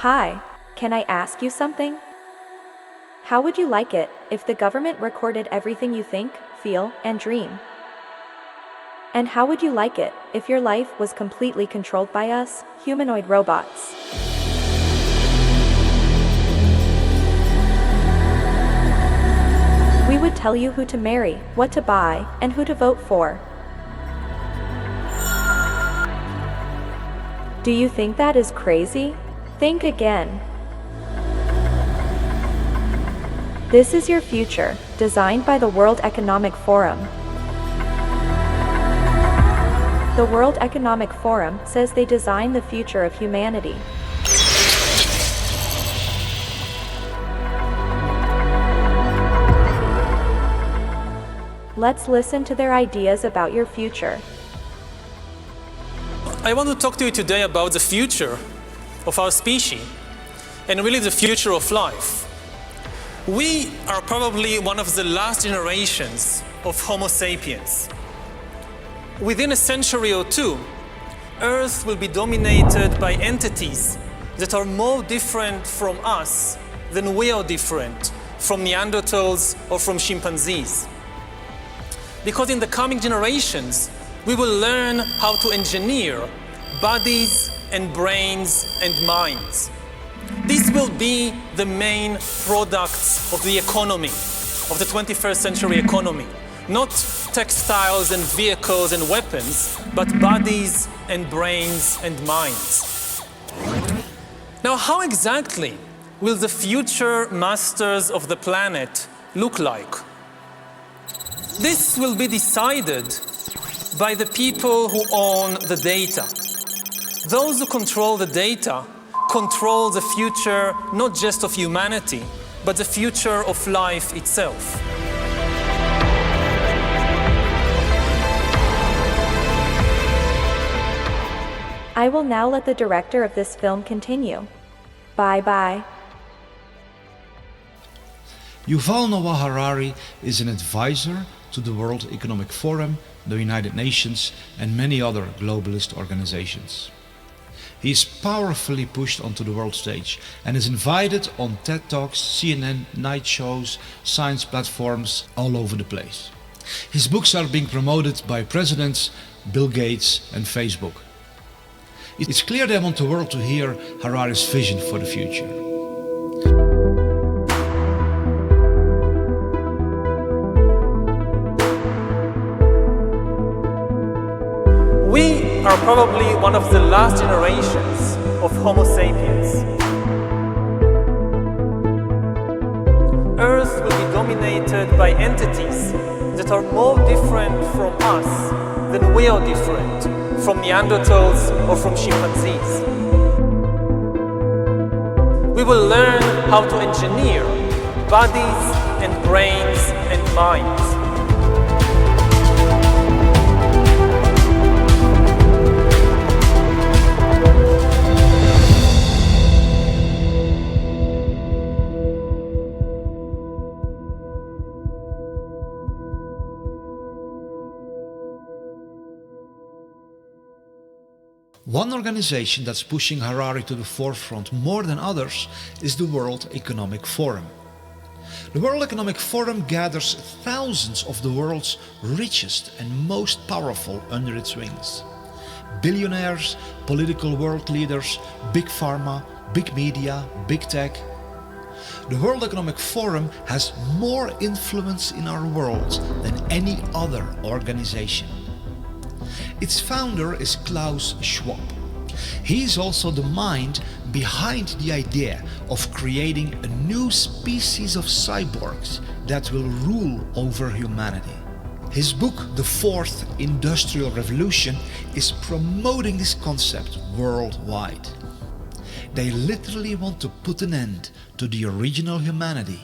Hi, can I ask you something? How would you like it if the government recorded everything you think, feel, and dream? And how would you like it if your life was completely controlled by us, humanoid robots? We would tell you who to marry, what to buy, and who to vote for. Do you think that is crazy? Think again. This is your future, designed by the World Economic Forum. The World Economic Forum says they designed the future of humanity. Let's listen to their ideas about your future. I want to talk to you today about the future of our species and really the future of life. We are probably one of the last generations of Homo sapiens. Within a century or two, Earth will be dominated by entities that are more different from us than we are different from Neanderthals or from chimpanzees. Because in the coming generations, we will learn how to engineer bodies and brains and minds. These will be the main products of the economy, of the 21st century economy. Not textiles and vehicles and weapons, but bodies and brains and minds. Now, how exactly will the future masters of the planet look like? This will be decided by the people who own the data. Those who control the data control the future not just of humanity, but the future of life itself. I will now let the director of this film continue. Bye-bye. Yuval Noah Harari is an advisor to the World Economic Forum, the United Nations, and many other globalist organizations. He is powerfully pushed onto the world stage and is invited on TED Talks, CNN, night shows, science platforms all over the place. His books are being promoted by presidents, Bill Gates and Facebook. It's clear they want the world to hear Harari's vision for the future. We are probably one of the last generations of Homo sapiens. Earth will be dominated by entities that are more different from us than we are different from Neanderthals or from chimpanzees. We will learn how to engineer bodies and brains and minds. One organization that's pushing Harari to the forefront more than others is the World Economic Forum. The World Economic Forum gathers thousands of the world's richest and most powerful under its wings. Billionaires, political world leaders, big pharma, big media, big tech. The World Economic Forum has more influence in our world than any other organization. Its founder is Klaus Schwab. He is also the mind behind the idea of creating a new species of cyborgs that will rule over humanity. His book, The Fourth Industrial Revolution, is promoting this concept worldwide. They literally want to put an end to the original humanity.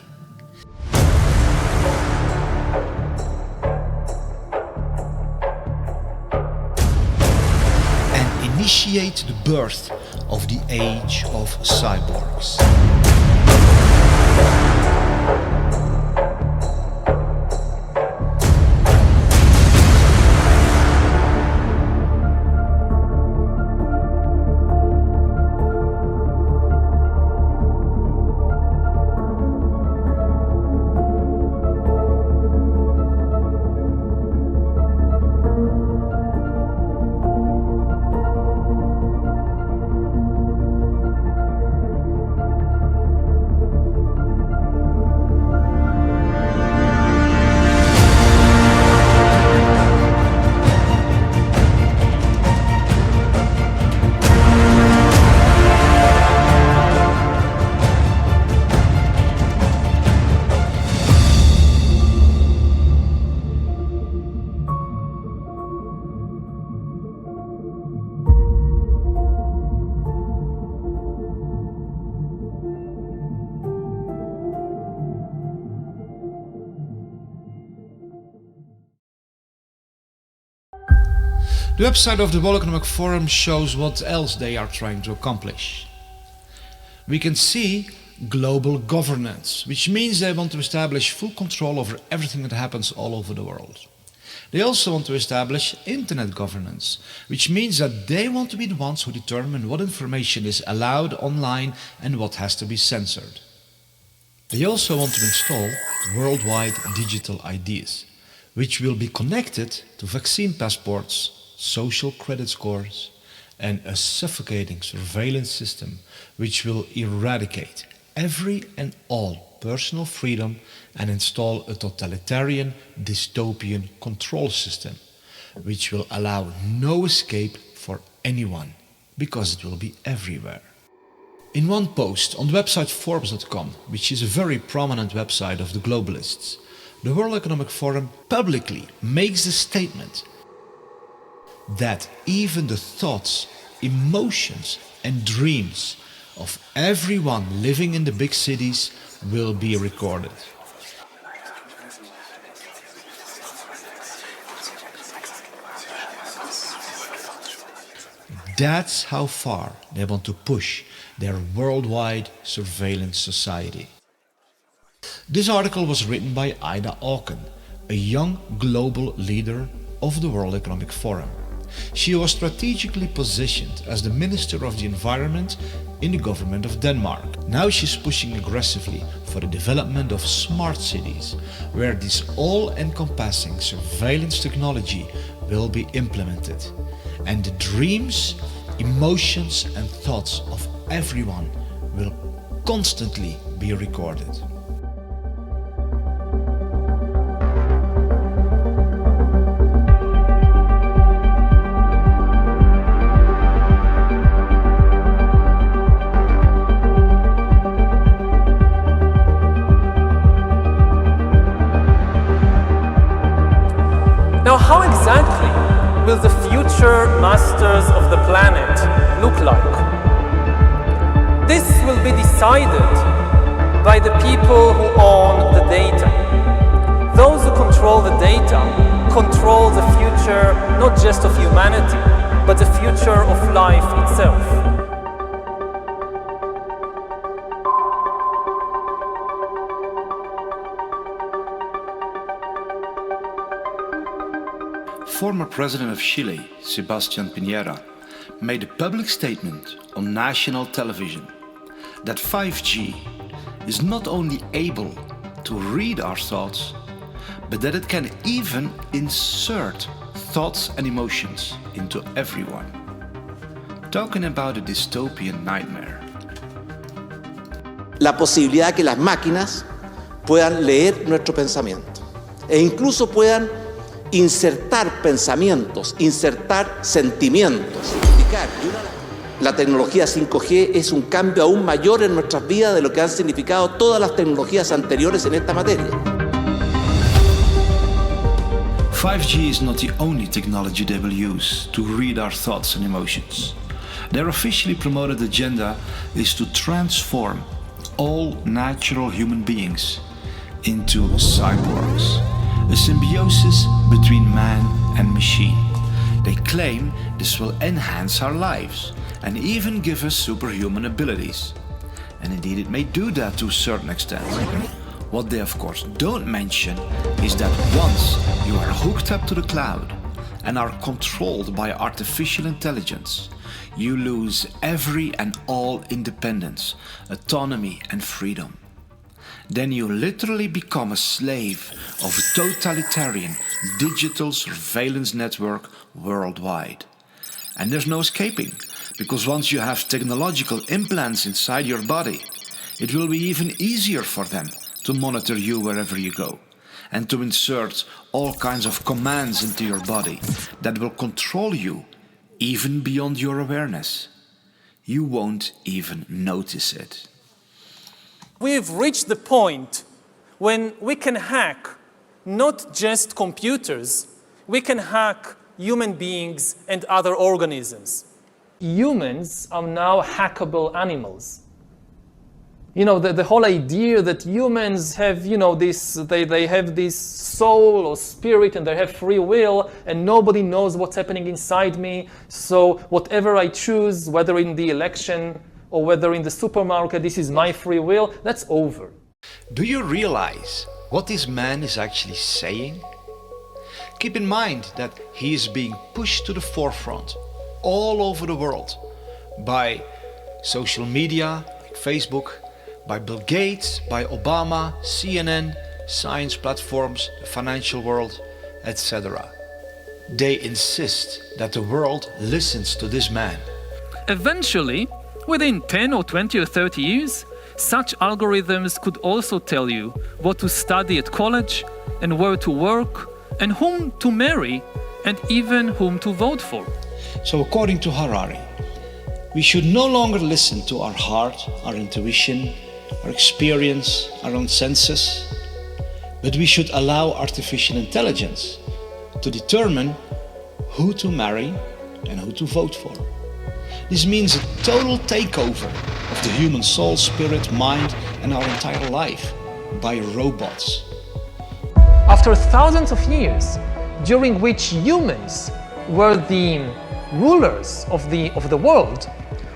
Initiate the birth of the age of cyborgs. The website of the World Economic Forum shows what else they are trying to accomplish. We can see global governance, which means they want to establish full control over everything that happens all over the world. They also want to establish internet governance, which means that they want to be the ones who determine what information is allowed online and what has to be censored. They also want to install worldwide digital IDs, which will be connected to vaccine passports, social credit scores, and a suffocating surveillance system which will eradicate every and all personal freedom and install a totalitarian, dystopian control system which will allow no escape for anyone because it will be everywhere. In one post on the website Forbes.com, which is a very prominent website of the globalists, the World Economic Forum publicly makes the statement that even the thoughts, emotions and dreams of everyone living in the big cities will be recorded. That's how far they want to push their worldwide surveillance society. This article was written by Ida Auken, a young global leader of the World Economic Forum. She was strategically positioned as the Minister of the Environment in the government of Denmark. Now she's pushing aggressively for the development of smart cities, where this all-encompassing surveillance technology will be implemented. And the dreams, emotions and thoughts of everyone will constantly be recorded. Now, how exactly will the future masters of the planet look like? This will be decided by the people who own the data. Those who control the data control the future not just of humanity, but the future of life itself. Former President of Chile, Sebastián Piñera, made a public statement on national television that 5G is not only able to read our thoughts, but that it can even insert thoughts and emotions into everyone. Talking about a dystopian nightmare. La posibilidad que las máquinas puedan leer nuestro pensamiento e incluso puedan insertar pensamientos, insertar sentimientos. La tecnología 5G es un cambio aún mayor en nuestras vidas de lo que han significado todas las tecnologías anteriores en esta materia. 5G is not the only technology they will use to read our thoughts and emotions. Their officially promoted agenda is to transform all natural human beings into cyborgs, a symbiosis between man and machine. They claim this will enhance our lives and even give us superhuman abilities. And indeed it may do that to a certain extent. What they of course don't mention is that once you are hooked up to the cloud and are controlled by artificial intelligence, you lose every and all independence, autonomy and freedom. Then you literally become a slave of a totalitarian digital surveillance network worldwide. And there's no escaping, because once you have technological implants inside your body, it will be even easier for them to monitor you wherever you go, and to insert all kinds of commands into your body that will control you even beyond your awareness. You won't even notice it. We've reached the point when we can hack not just computers, we can hack human beings and other organisms. Humans are now hackable animals. You know, the whole idea that humans have, you know, they have this soul or spirit and they have free will and nobody knows what's happening inside me. So whatever I choose, whether in the election or whether in the supermarket, this is my free will, that's over. Do you realize what this man is actually saying? Keep in mind that he is being pushed to the forefront all over the world by social media, like Facebook, by Bill Gates, by Obama, CNN, science platforms, the financial world, etc. They insist that the world listens to this man. Eventually, within 10 or 20 or 30 years, such algorithms could also tell you what to study at college and where to work and whom to marry and even whom to vote for. So according to Harari, we should no longer listen to our heart, our intuition, our experience, our own senses, but we should allow artificial intelligence to determine who to marry and who to vote for. This means a total takeover of the human soul, spirit, mind, and our entire life by robots. After thousands of years, during which humans were the rulers of the world,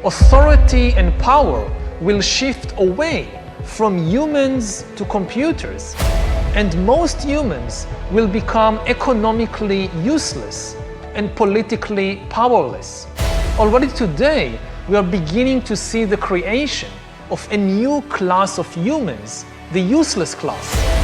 authority and power will shift away from humans to computers, and most humans will become economically useless and politically powerless. Already today, we are beginning to see the creation of a new class of humans, the useless class.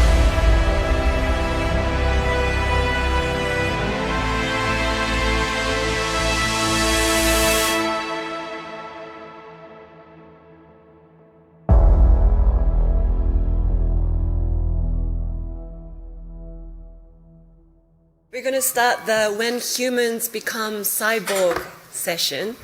We're going to start the When Humans Become Cyborg session.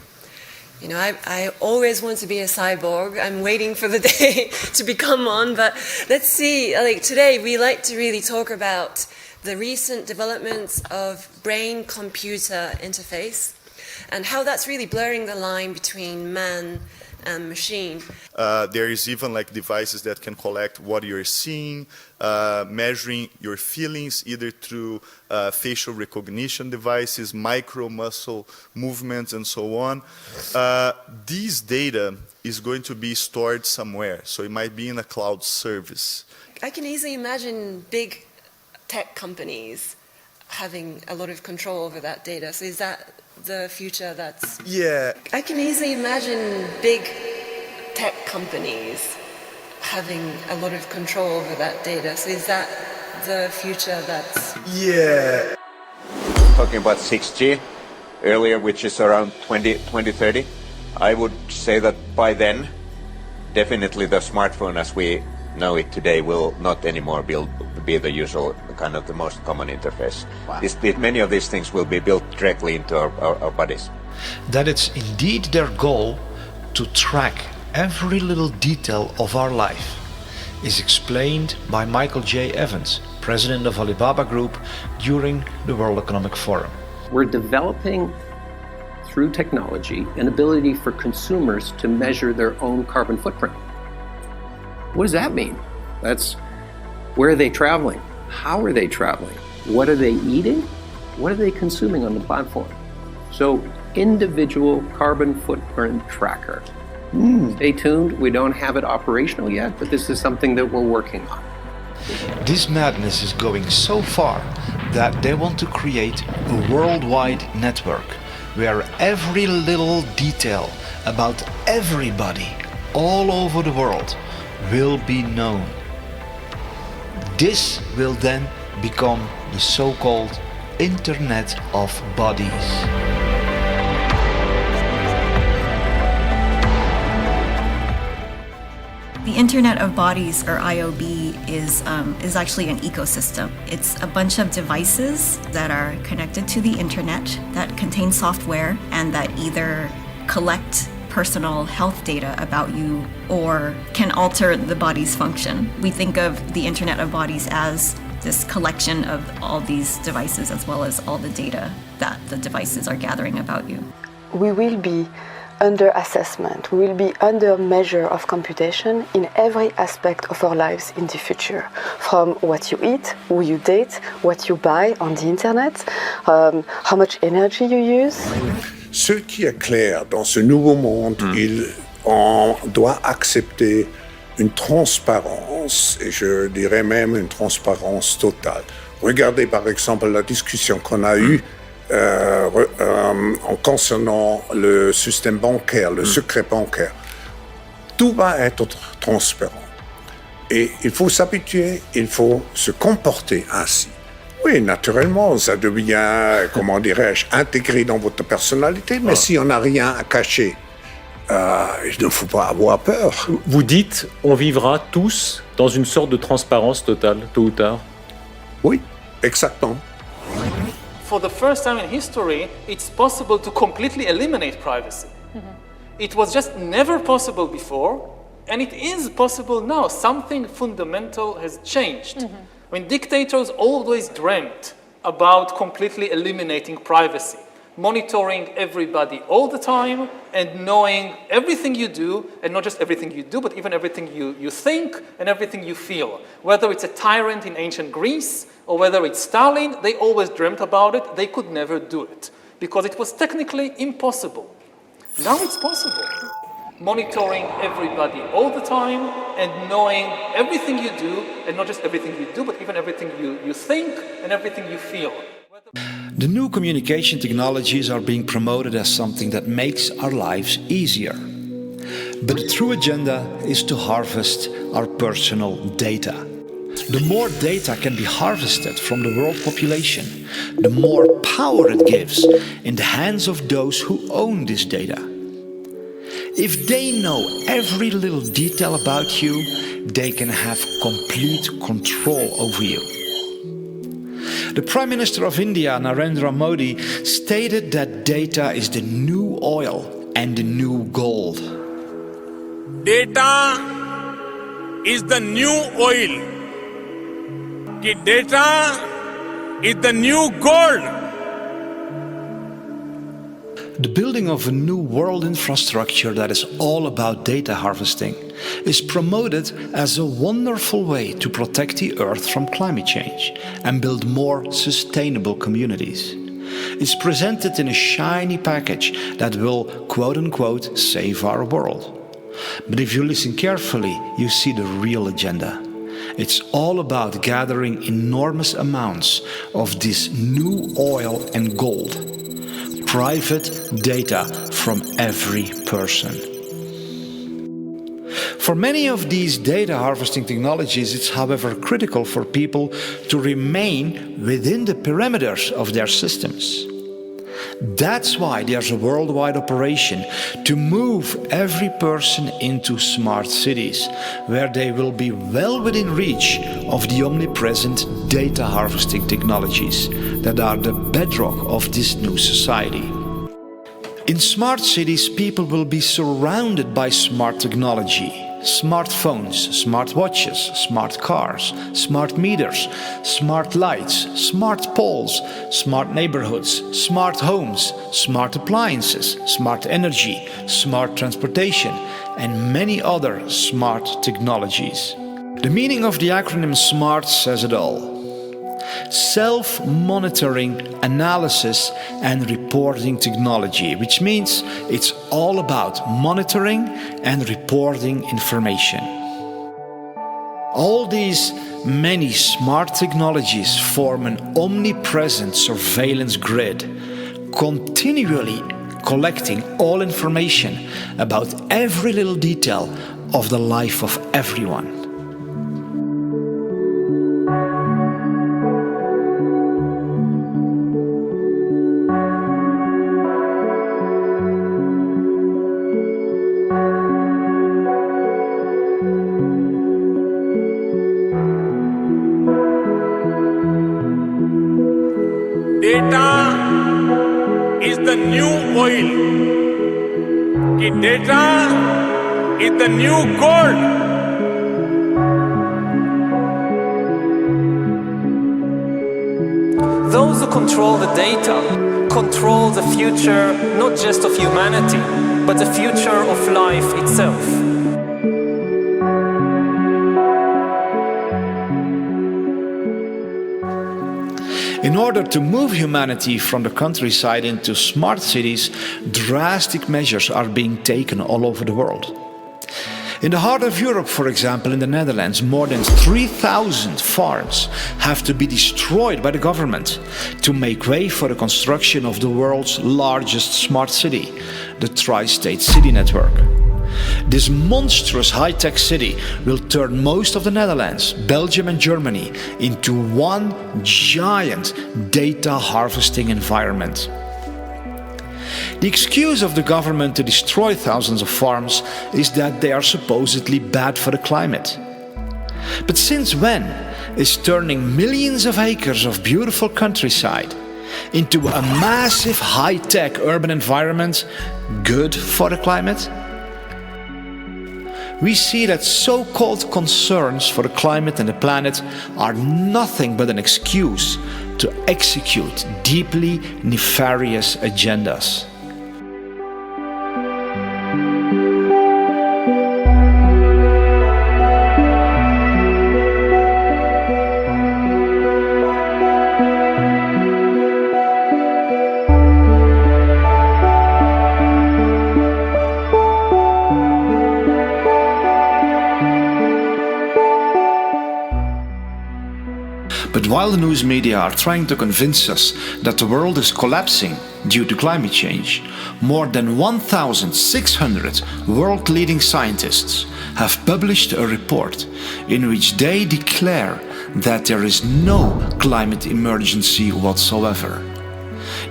You know, I always want to be a cyborg. I'm waiting for the day to become one, but let's see. Like today, we like to really talk about the recent developments of brain-computer interface and how that's really blurring the line between man and machine. There is even like devices that can collect what you're seeing, measuring your feelings either through facial recognition devices, micro muscle movements, and so on. These data is going to be stored somewhere, so it might be in a cloud service. I can easily imagine big tech companies having a lot of control over that data. So is that the future that's... Yeah. I can easily imagine big tech companies having a lot of control over that data. So is that the future that's... Yeah. Talking about 6G earlier, which is around 2030, I would say that by then, definitely the smartphone as we know it today will not anymore be the usual kind of the most common interface. Wow. Many of these things will be built directly into our bodies. That it's indeed their goal to track every little detail of our life is explained by Michael J. Evans, president of Alibaba Group, during the World Economic Forum. We're developing, through technology, an ability for consumers to measure their own carbon footprint. What does that mean? That's where are they traveling? How are they traveling? What are they eating? What are they consuming on the platform? So, individual carbon footprint tracker. Stay tuned. We don't have it operational yet, but this is something that we're working on. This madness is going so far that they want to create a worldwide network where every little detail about everybody all over the world will be known. This will then become the so-called Internet of Bodies. The Internet of Bodies, or IOB, is actually an ecosystem. It's a bunch of devices that are connected to the internet that contain software and that either collect personal health data about you or can alter the body's function. We think of the Internet of Bodies as this collection of all these devices as well as all the data that the devices are gathering about you. We will be under assessment. We will be under measure of computation in every aspect of our lives in the future. From what you eat, who you date, what you buy on the internet, how much energy you use. Ce qui est clair dans ce nouveau monde, on doit accepter une transparence, et je dirais même une transparence totale. Regardez par exemple la discussion qu'on a eue en concernant le système bancaire, le secret bancaire. Tout va être transparent. Et il faut s'habituer, il faut se comporter ainsi. Oui, naturellement, ça devient, comment dirais-je, intégré dans votre personnalité, mais si on n'a rien à cacher, il ne faut pas avoir peur. Vous dites, on vivra tous dans une sorte de transparence totale, tôt ou tard. Oui, exactement. For the first time in history, it's possible to completely eliminate privacy. It was just never possible before, and it is possible now. Something fundamental has changed. I mean, dictators always dreamt about completely eliminating privacy, monitoring everybody all the time and knowing everything you do, and not just everything you do, but even everything you think and everything you feel. Whether it's a tyrant in ancient Greece or whether it's Stalin, they always dreamt about it. They could never do it because it was technically impossible. Now it's possible. Monitoring everybody all the time and knowing everything you do, and not just everything you do, but even everything you think and everything you feel. The new communication technologies are being promoted as something that makes our lives easier. But the true agenda is to harvest our personal data. The more data can be harvested from the world population, the more power it gives in the hands of those who own this data. If they know every little detail about you, they can have complete control over you. The Prime Minister of India, Narendra Modi, stated that data is the new oil and the new gold. Data is the new oil. Data is the new gold. The building of a new world infrastructure that is all about data harvesting is promoted as a wonderful way to protect the Earth from climate change and build more sustainable communities. It's presented in a shiny package that will, quote-unquote, save our world. But if you listen carefully, you see the real agenda. It's all about gathering enormous amounts of this new oil and gold. Private data from every person. For many of these data harvesting technologies, it's however critical for people to remain within the parameters of their systems. That's why there's a worldwide operation to move every person into smart cities, where they will be well within reach of the omnipresent data harvesting technologies that are the bedrock of this new society. In smart cities, people will be surrounded by smart technology. Smartphones, smartwatches, smart cars, smart meters, smart lights, smart poles, smart neighborhoods, smart homes, smart appliances, smart energy, smart transportation, and many other smart technologies. The meaning of the acronym SMART says it all. Self-monitoring, analysis and reporting technology, which means it's all about monitoring and reporting information. All these many smart technologies form an omnipresent surveillance grid, continually collecting all information about every little detail of the life of everyone. Data is the new oil. Data is the new gold. Those who control the data control the future not just of humanity, but the future of life itself. In order to move humanity from the countryside into smart cities, drastic measures are being taken all over the world. In the heart of Europe, for example, in the Netherlands, more than 3,000 farms have to be destroyed by the government to make way for the construction of the world's largest smart city, the Tri-State City Network. This monstrous high-tech city will turn most of the Netherlands, Belgium and Germany into one giant data harvesting environment. The excuse of the government to destroy thousands of farms is that they are supposedly bad for the climate. But since when is turning millions of acres of beautiful countryside into a massive high-tech urban environment good for the climate? We see that so-called concerns for the climate and the planet are nothing but an excuse to execute deeply nefarious agendas. But while the news media are trying to convince us that the world is collapsing due to climate change, more than 1,600 world-leading scientists have published a report in which they declare that there is no climate emergency whatsoever.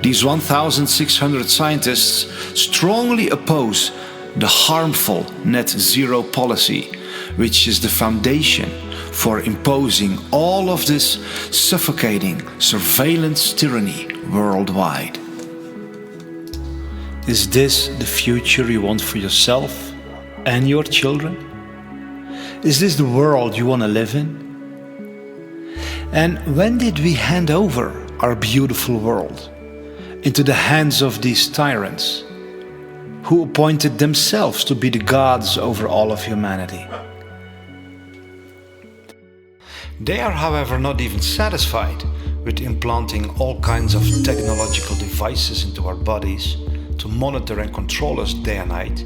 These 1,600 scientists strongly oppose the harmful net zero policy, which is the foundation for imposing all of this suffocating surveillance tyranny worldwide. Is this the future you want for yourself and your children? Is this the world you want to live in? And when did we hand over our beautiful world into the hands of these tyrants who appointed themselves to be the gods over all of humanity? They are, however, not even satisfied with implanting all kinds of technological devices into our bodies to monitor and control us day and night,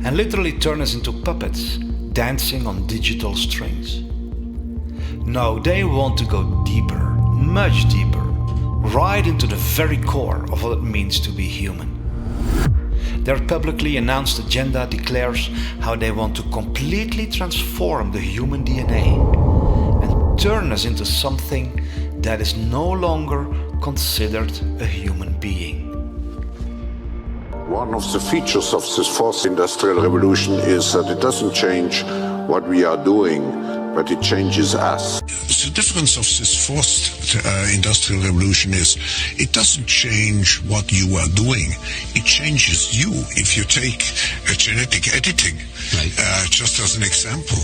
and literally turn us into puppets dancing on digital strings. No, they want to go deeper, much deeper, right into the very core of what it means to be human. Their publicly announced agenda declares how they want to completely transform the human DNA turn us into something that is no longer considered a human being. One of the features of this fourth industrial revolution is that it doesn't change what we are doing, but it changes us. The difference of this fourth industrial revolution is it doesn't change what you are doing, it changes you. If you take genetic editing, just as an example,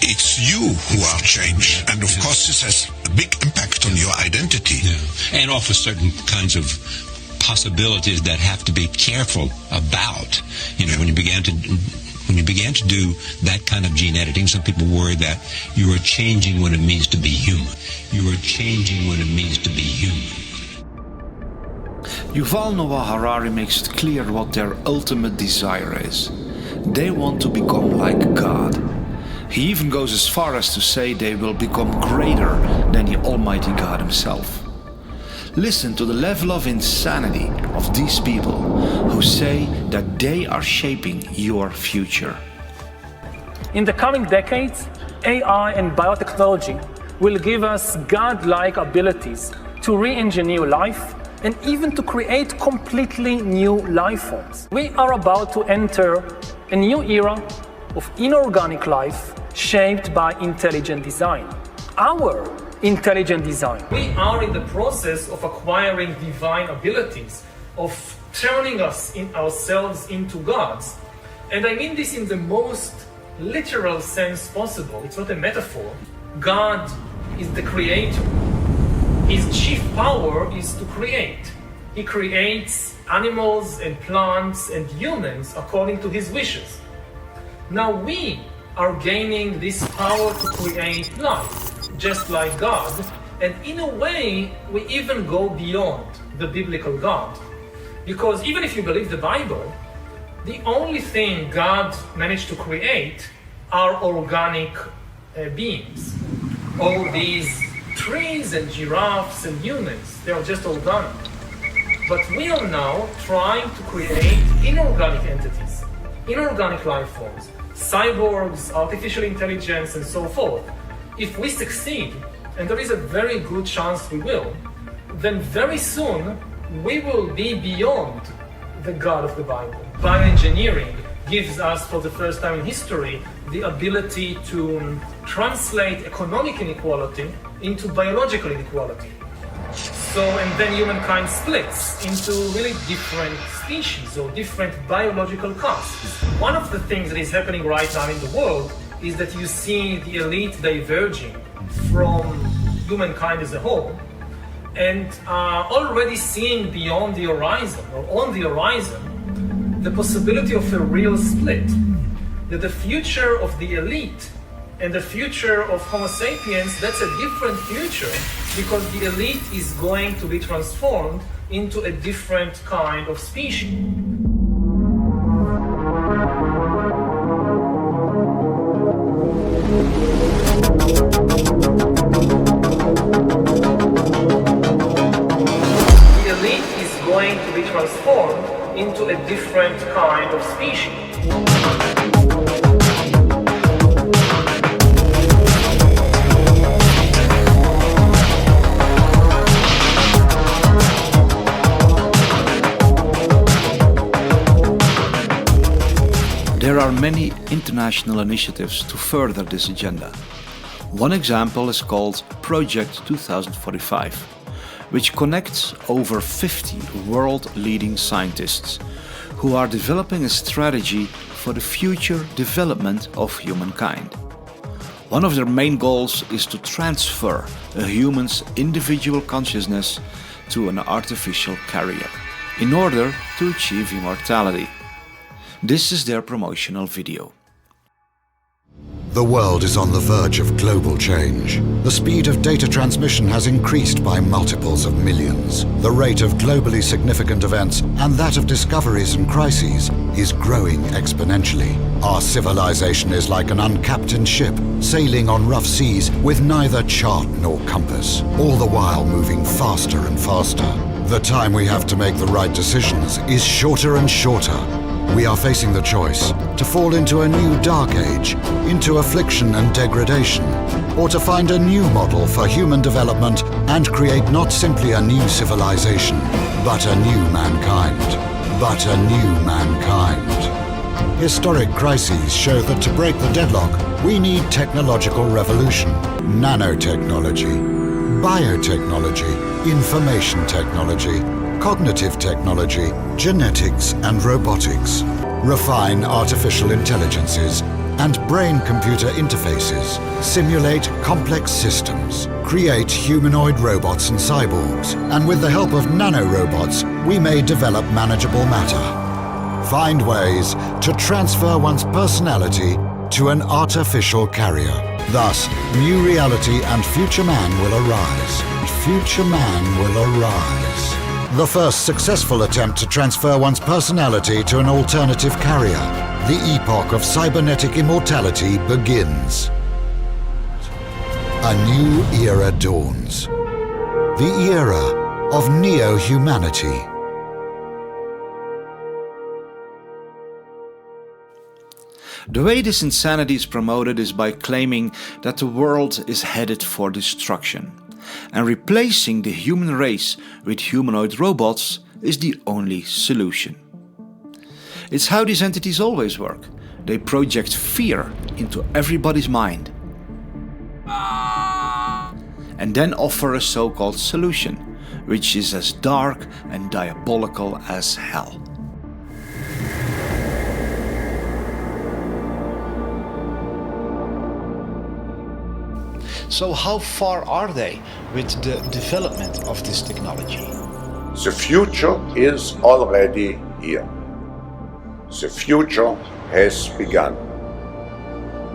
it's you who are changed, and of course this has a big impact on your identity. Yeah. And offers certain kinds of possibilities that have to be careful about. You know, when you began to do that kind of gene editing, some people worry that you are changing what it means to be human. You are changing what it means to be human. Yuval Noah Harari makes it clear what their ultimate desire is. They want to become like God. He even goes as far as to say they will become greater than the Almighty God himself. Listen to the level of insanity of these people who say that they are shaping your future. In the coming decades, AI and biotechnology will give us God-like abilities to re-engineer life and even to create completely new life forms. We are about to enter a new era of inorganic life shaped by intelligent design. Our intelligent design. We are in the process of acquiring divine abilities, of turning ourselves into gods. And I mean this in the most literal sense possible. It's not a metaphor. God is the creator. His chief power is to create. He creates animals and plants and humans according to his wishes. Now we are gaining this power to create life, just like God, and in a way we even go beyond the biblical God. Because even if you believe the Bible, the only thing God managed to create are organic beings. All these trees and giraffes and humans, they are just organic. But we are now trying to create inorganic entities, inorganic life forms, cyborgs, artificial intelligence, and so forth. If we succeed, and there is a very good chance we will, then very soon we will be beyond the God of the Bible. Bioengineering gives us, for the first time in history, the ability to translate economic inequality into biological inequality. So, and then humankind splits into really different species or different biological castes. One of the things that is happening right now in the world is that you see the elite diverging from humankind as a whole, and already seeing beyond the horizon, or on the horizon, the possibility of a real split. That the future of the elite and the future of Homo sapiens, that's a different future, because the elite is going to be transformed into a different kind of species. The elite is going to be transformed into a different kind of species. There are many international initiatives to further this agenda. One example is called Project 2045, which connects over 50 world-leading scientists who are developing a strategy for the future development of humankind. One of their main goals is to transfer a human's individual consciousness to an artificial carrier in order to achieve immortality. This is their promotional video. The world is on the verge of global change. The speed of data transmission has increased by multiples of millions. The rate of globally significant events and that of discoveries and crises is growing exponentially. Our civilization is like an uncaptained ship sailing on rough seas with neither chart nor compass, all the while moving faster and faster. The time we have to make the right decisions is shorter and shorter. We are facing the choice to fall into a new dark age, into affliction and degradation, or to find a new model for human development and create not simply a new civilization, but a new mankind. But a new mankind. Historic crises show that to break the deadlock, we need technological revolution, nanotechnology, biotechnology, information technology, cognitive technology, genetics and robotics, refine artificial intelligences and brain-computer interfaces, simulate complex systems, create humanoid robots and cyborgs, and with the help of nanorobots, we may develop manageable matter. Find ways to transfer one's personality to an artificial carrier. Thus, new reality and future man will arise. Future man will arise. The first successful attempt to transfer one's personality to an alternative carrier. The epoch of cybernetic immortality begins. A new era dawns. The era of neo-humanity. The way this insanity is promoted is by claiming that the world is headed for destruction, and replacing the human race with humanoid robots is the only solution. It's how these entities always work. They project fear into everybody's mind and then offer a so-called solution, which is as dark and diabolical as hell. So how far are they with the development of this technology? The future is already here. The future has begun.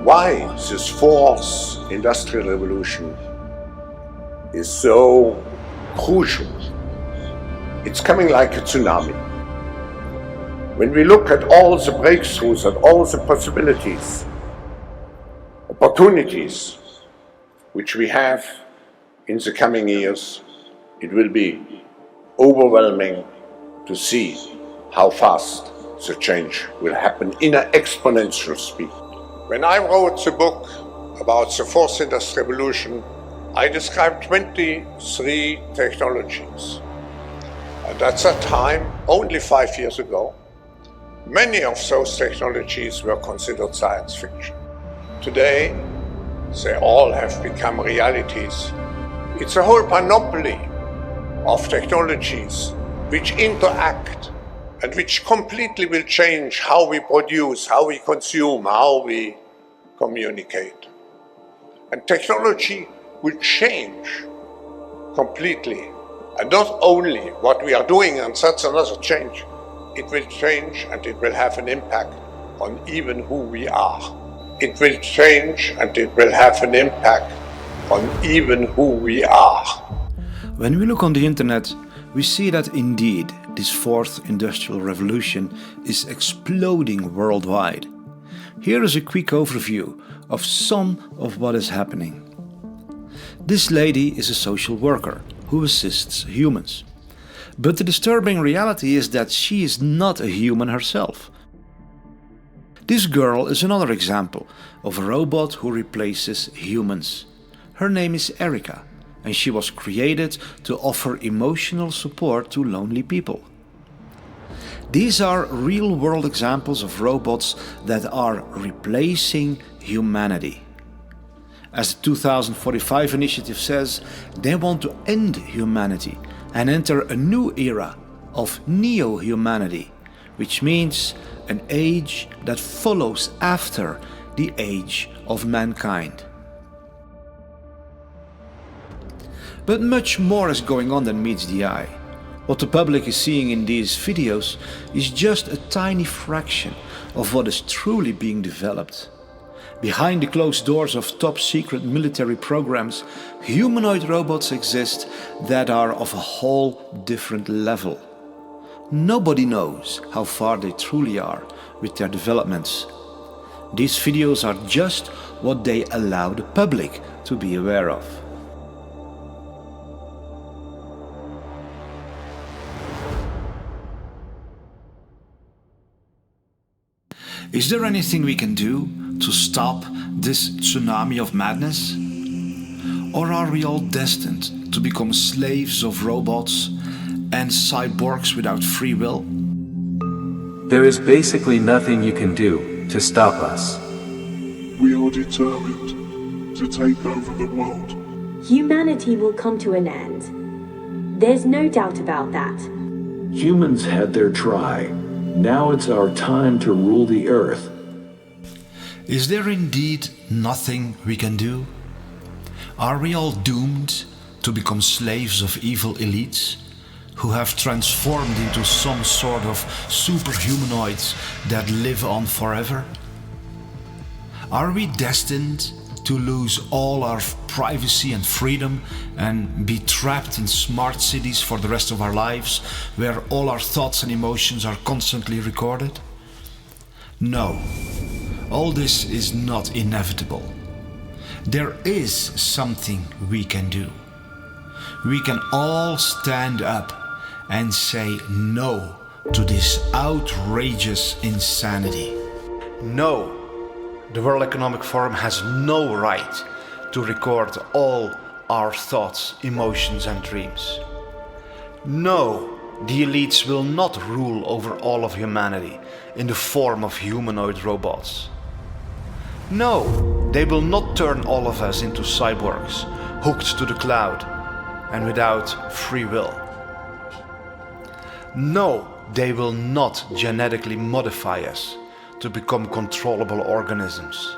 Why this fourth industrial revolution is so crucial? It's coming like a tsunami. When we look at all the breakthroughs and all the possibilities, opportunities which we have in the coming years, it will be overwhelming to see how fast the change will happen in an exponential speed. When I wrote the book about the fourth industrial revolution, I described 23 technologies. And at that time, only 5 years ago, many of those technologies were considered science fiction. Today, they all have become realities. It's a whole panoply of technologies which interact and which completely will change how we produce, how we consume, how we communicate. And technology will change completely. And not only what we are doing, and that's another change, it will change and it will have an impact on even who we are. It will change and it will have an impact on even who we are. When we look on the internet, we see that indeed this fourth industrial revolution is exploding worldwide. Here is a quick overview of some of what is happening. This lady is a social worker who assists humans. But the disturbing reality is that she is not a human herself. This girl is another example of a robot who replaces humans. Her name is Erica, and she was created to offer emotional support to lonely people. These are real-world examples of robots that are replacing humanity. As the 2045 initiative says, they want to end humanity and enter a new era of NEO-UMANITY, which means an age that follows after the age of mankind. But much more is going on than meets the eye. What the public is seeing in these videos is just a tiny fraction of what is truly being developed. Behind the closed doors of top-secret military programs, humanoid robots exist that are of a whole different level. Nobody knows how far they truly are with their developments. These videos are just what they allow the public to be aware of. Is there anything we can do to stop this tsunami of madness? Or are we all destined to become slaves of robots and cyborgs without free will? There is basically nothing you can do to stop us. We are determined to take over the world. Humanity will come to an end. There's no doubt about that. Humans had their try. Now it's our time to rule the earth. Is there indeed nothing we can do? Are we all doomed to become slaves of evil elites who have transformed into some sort of superhumanoids that live on forever? Are we destined to lose all our privacy and freedom and be trapped in smart cities for the rest of our lives, where all our thoughts and emotions are constantly recorded? No, all this is not inevitable. There is something we can do. We can all stand up and say no to this outrageous insanity. No. The World Economic Forum has no right to record all our thoughts, emotions and dreams. No, the elites will not rule over all of humanity in the form of humanoid robots. No, they will not turn all of us into cyborgs, hooked to the cloud and without free will. No, they will not genetically modify us to become controllable organisms.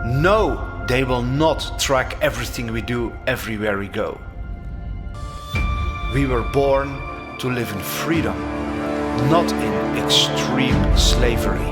No, they will not track everything we do everywhere we go. We were born to live in freedom, not in extreme slavery.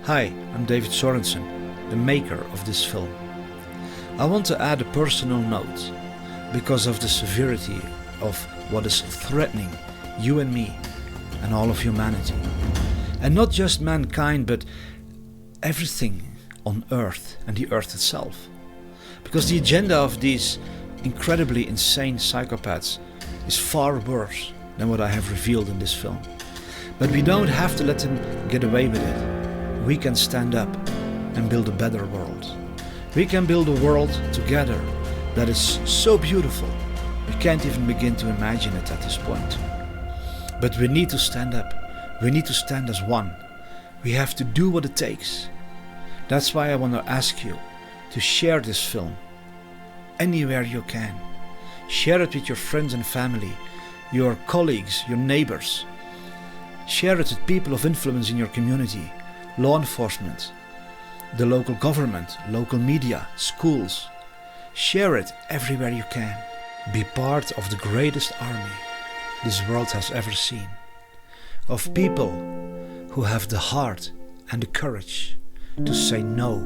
Hi, I'm David Sorensen, the maker of this film. I want to add a personal note because of the severity of what is threatening you and me and all of humanity. And not just mankind, but everything on Earth and the Earth itself. Because the agenda of these incredibly insane psychopaths is far worse than what I have revealed in this film. But we don't have to let them get away with it. We can stand up and build a better world. We can build a world together that is so beautiful, we can't even begin to imagine it at this point. But we need to stand up. We need to stand as one. We have to do what it takes. That's why I want to ask you to share this film anywhere you can. Share it with your friends and family, your colleagues, your neighbors. Share it with people of influence in your community, law enforcement, the local government, local media, schools. Share it everywhere you can. Be part of the greatest army this world has ever seen. Of people who have the heart and the courage to say no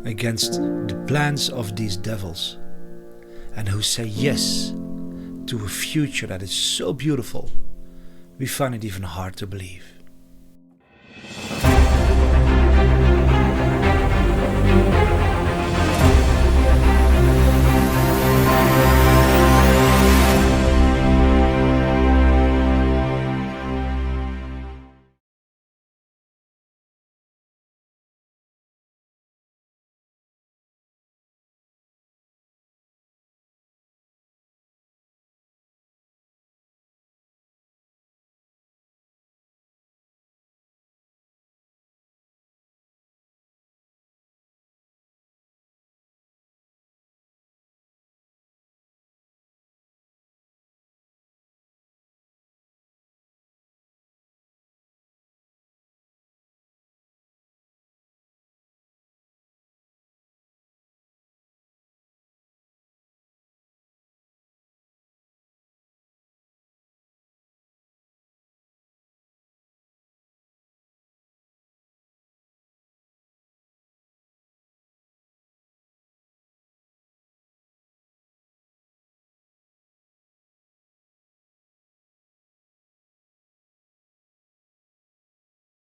against the plans of these devils, and who say yes to a future that is so beautiful, we find it even hard to believe.